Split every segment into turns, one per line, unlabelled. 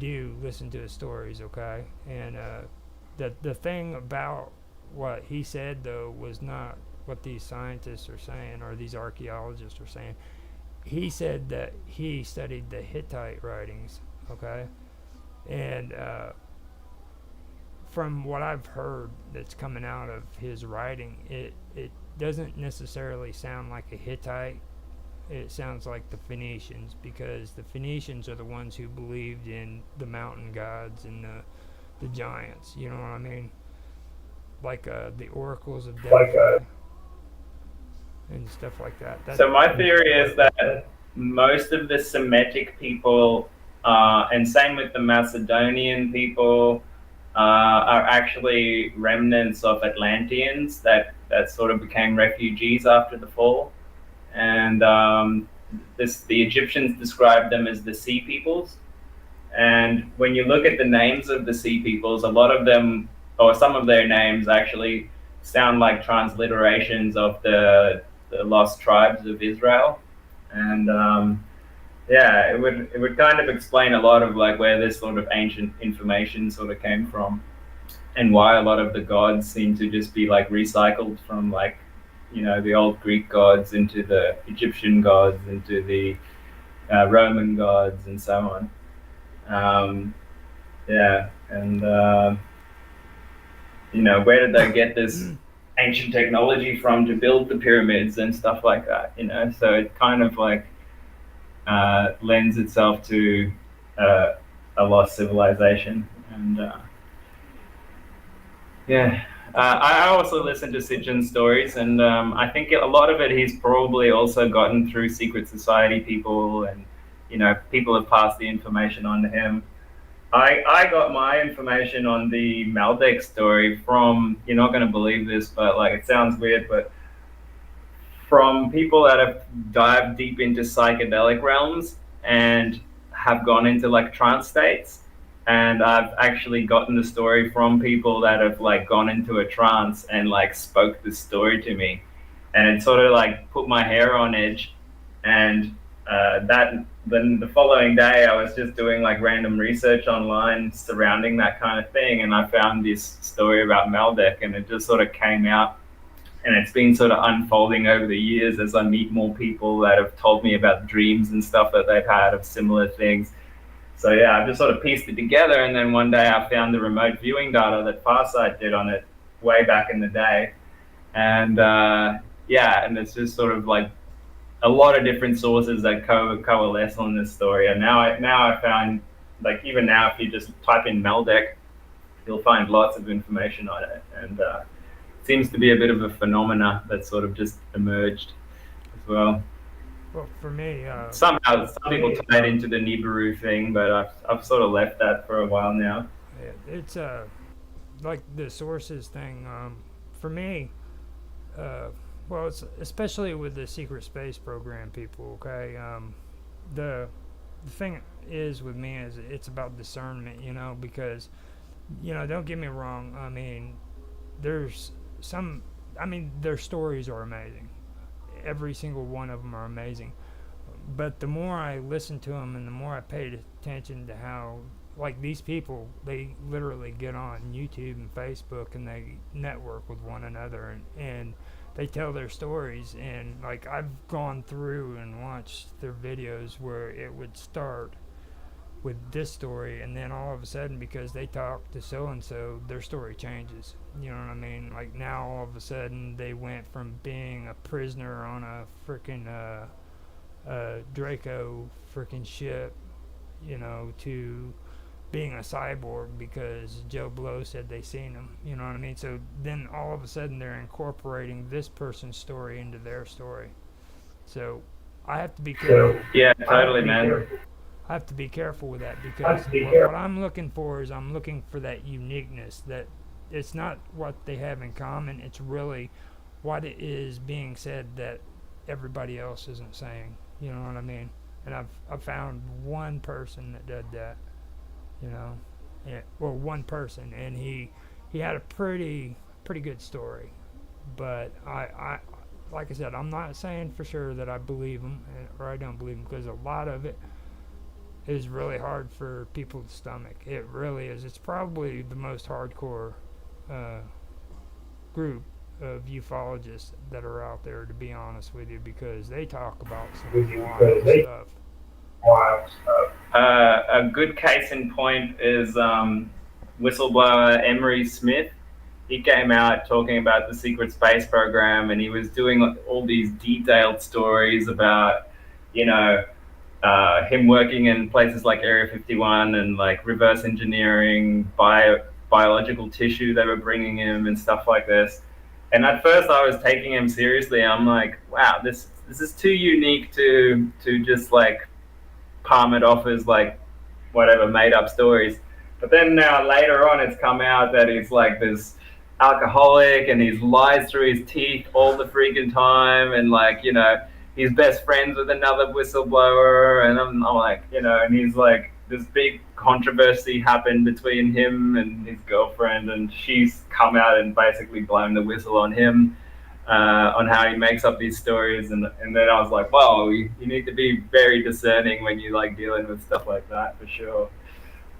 do listen to his stories, okay? And the thing about what he said, though, was not what these scientists are saying or these archaeologists are saying. He said that he studied the Hittite writings, okay? And from what I've heard that's coming out of his writing, it doesn't necessarily sound like a Hittite. It sounds like the Phoenicians, because the Phoenicians are the ones who believed in the mountain gods and the giants. You know what I mean? Like the oracles of Delphi and stuff like that.
So my theory is that most of the Semitic people, and same with the Macedonian people, are actually remnants of Atlanteans that sort of became refugees after the fall. And the Egyptians described them as the sea peoples. And when you look at the names of the sea peoples, a lot of them, or some of their names, actually sound like transliterations of the lost tribes of Israel. And yeah, it would kind of explain a lot of like where this sort of ancient information sort of came from, and why a lot of the gods seem to just be like recycled from like, the old Greek gods into the Egyptian gods into the Roman gods and so on. Yeah, and where did they get this ancient technology from to build the pyramids and stuff like that? So it kind of like lends itself to uh, a lost civilization. And yeah, I also listen to Sitchin's stories, and I think a lot of it he's probably also gotten through secret society people, and people have passed the information on to him. I got my information on the Malbec story from, you're not going to believe this, but like it sounds weird, but from people that have dived deep into psychedelic realms and have gone into like trance states. And I've actually gotten the story from people that have like gone into a trance and like spoke the story to me. And it sort of like put my hair on edge. And that then the following day, I was just doing like random research online surrounding that kind of thing. And I found this story about Malbec, and it just sort of came out, and it's been sort of unfolding over the years as I meet more people that have told me about dreams and stuff that they've had of similar things. So yeah, I've just sort of pieced it together, and then one day I found the remote viewing data that Farsight did on it way back in the day, and yeah, and it's just sort of like a lot of different sources that coalesce on this story. And now I found, like, even now if you just type in Meldeck, you'll find lots of information on it, and seems to be a bit of a phenomena that sort of just emerged as well.
Well, for me,
Somehow, some people tie it into the Nibiru thing, but I've sort of left that for a while now.
it's like the sources thing. For me, uh, well, it's especially with the secret space program people. Okay, the the thing is with me is it's about discernment. Because don't get me wrong. I mean, there's some. I mean, their stories are amazing. Every single one of them are amazing. But the more I listened to them and the more I paid attention to how, like, these people, they literally get on YouTube and Facebook and they network with one another, and they tell their stories. And like, I've gone through and watched their videos where it would start with this story, and then all of a sudden, because they talk to so and so, their story changes. You know what I mean? Like, now all of a sudden they went from being a prisoner on a freaking Draco freaking ship, to being a cyborg because Joe Blow said they seen him. You know what I mean? So then all of a sudden they're incorporating this person's story into their story. So I have to be careful.
Yeah, totally, man.
I have to be careful with that, because what I'm looking for is I'm looking for that uniqueness, that it's not what they have in common, it's really what it is being said that everybody else isn't saying. You know what I mean? And I've found one person that did that. You know, yeah, well, one person, and he had a pretty good story, but I like I said, I'm not saying for sure that I believe him or I don't believe him, because a lot of it is really hard for people to stomach. It really is. It's probably the most hardcore uh, group of ufologists that are out there, to be honest with you, because they talk about some wild stuff.
A good case in point is whistleblower Emery Smith. He came out talking about the secret space program, and he was doing all these detailed stories about, you know, him working in places like Area 51 and like reverse engineering biological tissue they were bringing him and stuff like this. And at first, I was taking him seriously. I'm like, wow, this is too unique to just like palm it off as like whatever made up stories. But then now later on, it's come out that he's like this alcoholic and he's lies through his teeth all the freaking time, and like, you know, he's best friends with another whistleblower, and I'm like, you know, and he's like, this big controversy happened between him and his girlfriend, and she's come out and basically blown the whistle on him, on how he makes up these stories, and then I was like, wow, you need to be very discerning when you like dealing with stuff like that, for sure.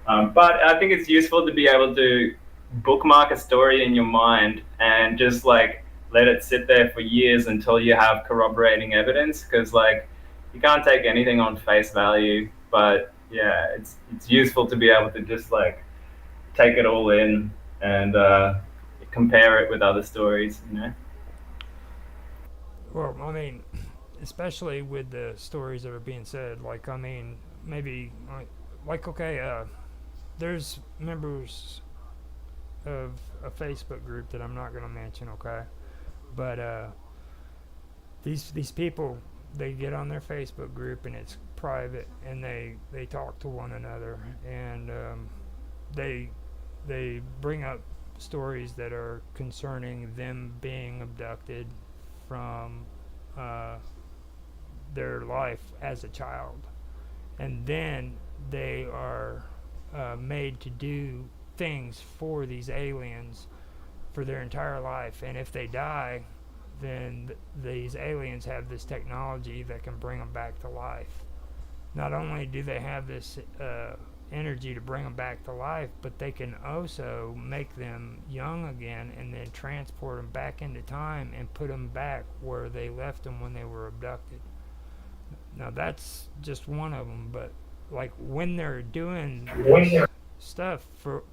But I think it's useful to be able to bookmark a story in your mind and just like let it sit there for years until you have corroborating evidence, because like you can't take anything on face value. But yeah, it's useful to be able to just like take it all in and compare it with other stories, you know.
Well, I mean, especially with the stories that are being said, like, I mean, maybe, okay, there's members of a Facebook group that I'm not going to mention, okay? But these people, they get on their Facebook group and it's private, and they talk to one another, and they bring up stories that are concerning them being abducted from their life as a child, and then they are made to do things for these aliens for their entire life, and if they die, then these aliens have this technology that can bring them back to life. Not only do they have this energy to bring them back to life, but they can also make them young again and then transport them back into time and put them back where they left them when they were abducted. Now that's just one of them, but like when they're doing this stuff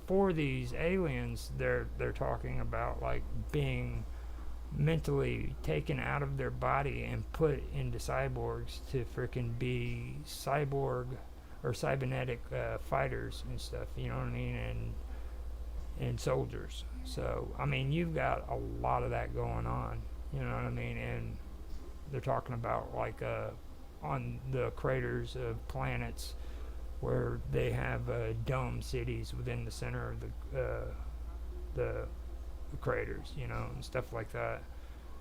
for these aliens, they're talking about like being mentally taken out of their body and put into cyborgs to freaking be cyborg or cybernetic fighters and stuff, you know what I mean, and soldiers. So I mean, you've got a lot of that going on, you know what I mean, and they're talking about like on the craters of planets where they have dome cities within the center of the craters, you know, and stuff like that.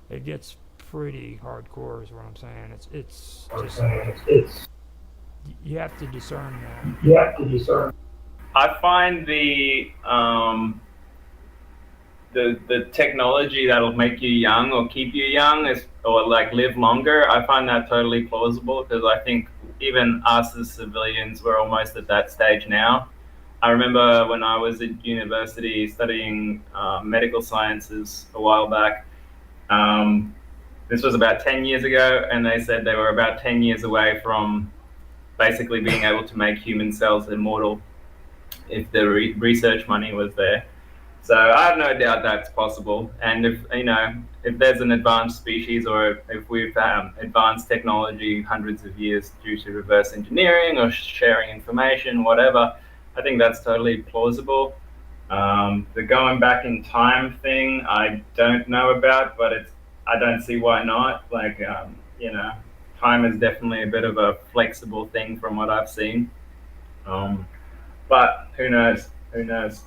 It gets pretty hardcore, is what I'm saying. It's just you have to discern that.
I find the technology that'll make you young or keep you young or like live longer. I find that totally plausible, because I think even us as civilians, we're almost at that stage now. I remember when I was at university studying medical sciences a while back. This was about 10 years ago, and they said they were about 10 years away from basically being able to make human cells immortal if the research money was there. So I have no doubt that's possible. And if there's an advanced species, or if we've advanced technology hundreds of years due to reverse engineering or sharing information, whatever, I think that's totally plausible. The going back in time thing, I don't know about, but I don't see why not. Like, time is definitely a bit of a flexible thing from what I've seen. But who knows? Who knows?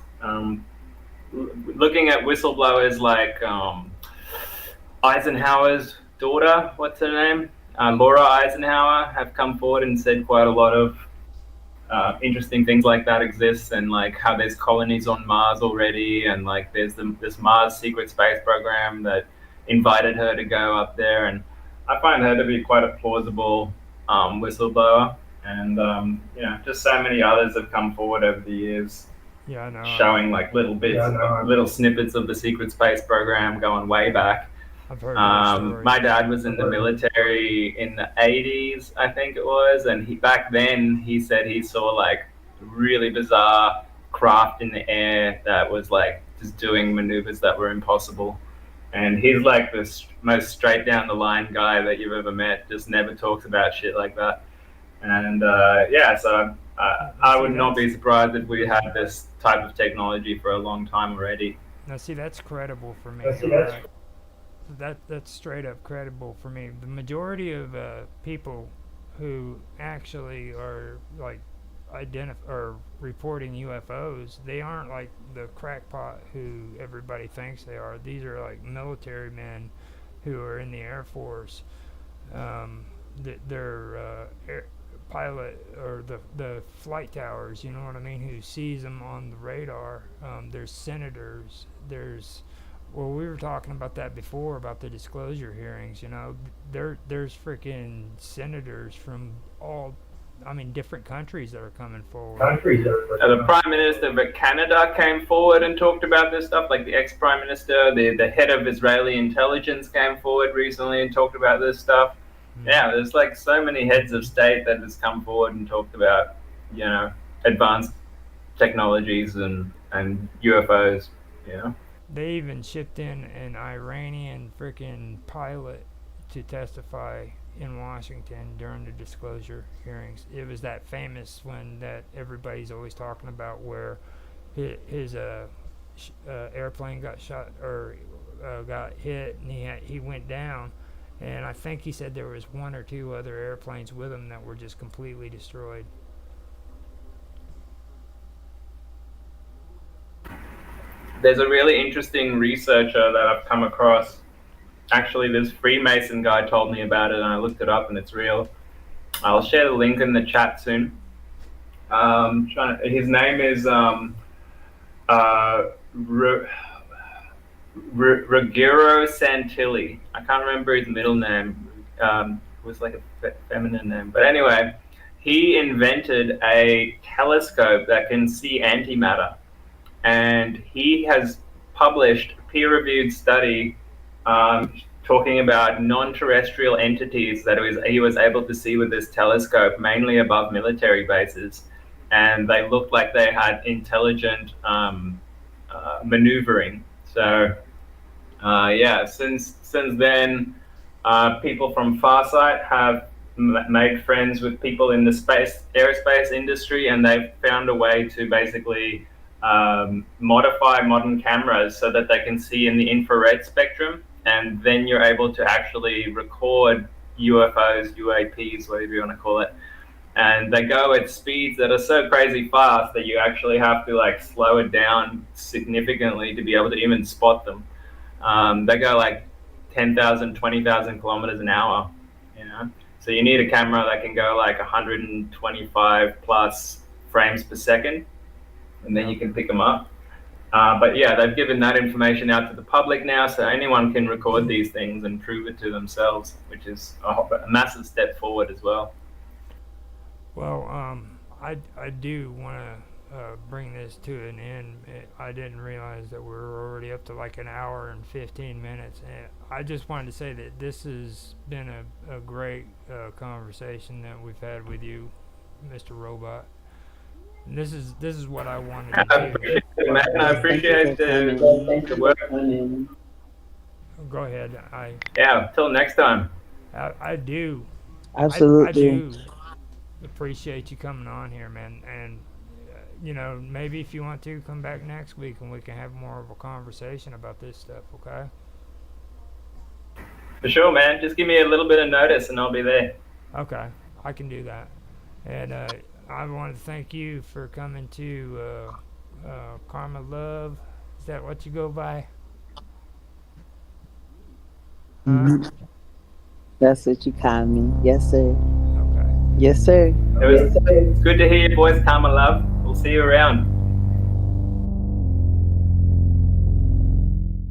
Looking at whistleblowers like Eisenhower's daughter, what's her name? Laura Eisenhower, have come forward and said quite a lot of interesting things like that exist, and like how there's colonies on Mars already, and like there's this Mars secret space program that invited her to go up there, and I find her to be quite a plausible whistleblower. and just so many others have come forward over the years,
Yeah, I know.
showing like little bits, little snippets of the secret space program going way back.
I've heard those stories.
My dad was in the military in the 80s, I think it was, and back then he said he saw like really bizarre craft in the air that was like just doing maneuvers that were impossible. And he's like the most straight down the line guy that you've ever met. Just never talks about shit like that. And so I would not be surprised if we had this type of technology for a long time already.
Now, see, that's credible for me. That's straight up credible for me. The majority of people who actually are like or reporting UFOs, they aren't like the crackpot who everybody thinks they are. These are like military men who are in the Air Force. They're pilot or the flight towers, you know what I mean, who sees them on the radar. There's senators. Well, we were talking about that before about the disclosure hearings. There's freaking senators from different countries that are coming forward.
The Prime Minister of Canada came forward and talked about this stuff, like the ex-Prime Minister, the head of Israeli intelligence came forward recently and talked about this stuff. Yeah, there's like so many heads of state that has come forward and talked about, advanced technologies and UFOs,
They even shipped in an Iranian freaking pilot to testify in Washington during the disclosure hearings. It was that famous one that everybody's always talking about, where his airplane got shot or got hit, and he went down. And I think he said there was one or two other airplanes with him that were just completely destroyed.
There's a really interesting researcher that I've come across. Actually, this Freemason guy told me about it, and I looked it up, and it's real. I'll share the link in the chat soon. His name is Ruggiero Santilli. I can't remember his middle name. It was like a feminine name. But anyway, he invented a telescope that can see antimatter. And he has published a peer-reviewed study talking about non-terrestrial entities that he was able to see with this telescope, mainly above military bases. And they looked like they had intelligent maneuvering. So, since then, people from Farsight have made friends with people in the aerospace industry, and they've found a way to basically modify modern cameras so that they can see in the infrared spectrum, and then you're able to actually record UFOs, UAPs, whatever you want to call it. And they go at speeds that are so crazy fast that you actually have to like slow it down significantly to be able to even spot them. They go like 10,000, 20,000 kilometers an hour, So you need a camera that can go like 125 plus frames per second, and then you can pick them up. But yeah, they've given that information out to the public now, so anyone can record these things and prove it to themselves, which is a massive step forward as well.
Well, I do want to bring this to an end. I didn't realize that we were already up to like an hour and 15 minutes. And I just wanted to say that this has been a great conversation that we've had with you, Mr. Robot. And this is what I wanted to do.
I appreciate the work.
Go ahead.
Till next time.
I do.
Absolutely.
I do appreciate you coming on here, man. And maybe if you want to come back next week and we can have more of a conversation about this stuff, okay?
For sure, man. Just give me a little bit of notice and I'll be there.
Okay, I can do that. And I want to thank you for coming to Karma Love. Is that what you go by?
Mm-hmm. That's what you call me. Yes, sir.
Okay.
Yes, sir.
It's good to hear your voice, Karma Love. We'll see you around.